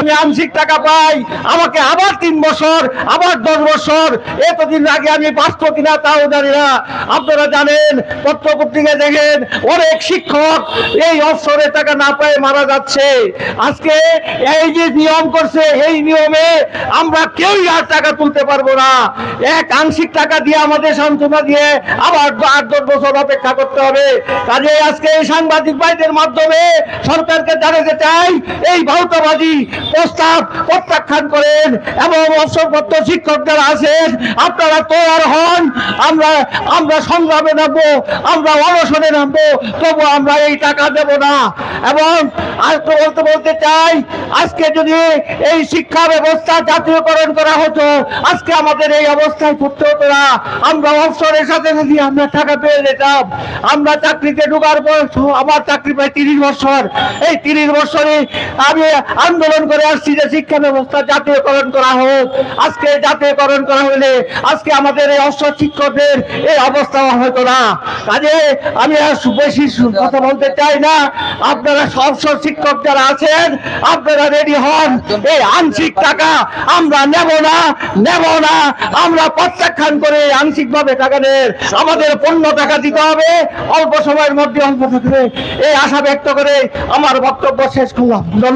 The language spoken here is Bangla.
আমি আংশিক টাকা পাই, আমাকে আবার 3 বছর, আবার 10 বছর, এতদিন আগে আমি পাচ্ছ কিনা তাও জানি না। আপনারা জানেন, পত্রপত্রিকায় দেখেন অনেক শিক্ষক এই অবসরের টাকা না পেয়ে মারা যাচ্ছে। আজকে এই যে নিয়ম করছে, এই নিয়মে আমরা কেউই আর টাকা তুলতে পারবো না। এক আংশিক টাকা দিয়ে আমাদের সান্ত্বনা দিয়ে আবার 8-10 বছর অপেক্ষা করতে হবে। কাজে আজকে এই সাংবাদিক ভাইদের মাধ্যমে সরকারকে জানাতে চাই, এই ভাউতাবাজি প্রস্তাব প্রত্যাখ্যান করেন এবং অবসরপ্রাপ্ত শিক্ষক যারা আছেন আপনারা তৈরি হন। আমরা সংগ্রামে নামবো, আমরা অনশনে নামবো, তবু আমরা এই টাকা দেব না। এবং আজকে বলতে চাই, আজকে যদি এই শিক্ষা ব্যবস্থা জাতীয়করণ করা হতো, আজকে আমাদের এই অবস্থায় পড়তে হতো না। আমরা অবসরের সাথে সাথে আমরা টাকা পেয়ে যেতাম। আমরা চাকরিতে ঢোকার পর আমার চাকরি প্রায় 30 বছর, এই 30 বছরে আমি আন্দোলন করে আসছি যে শিক্ষা ব্যবস্থা জাতীয়করণ করা হোক। আজকে জাতীয়করণ করা হলে আজকে আমাদের এই অবসর শিক্ষকদের এই অবস্থা হতো না। কাজে আমি আর বেশি কথা বলতে চাই না। আপনারা অবসর শিক্ষক যারা আছেন আপনারা রেডি হন। এই আংশিক টাকা আমরা নেব না, আমরা প্রত্যাখ্যান করে আংশিকভাবে টাকা নেন। আমাদের পূর্ণ টাকা দিতে হবে, অল্প সময়ের মধ্যে অল্প থাকবে, এই আশা ব্যক্ত করে আমার বক্তব্য শেষ করলাম।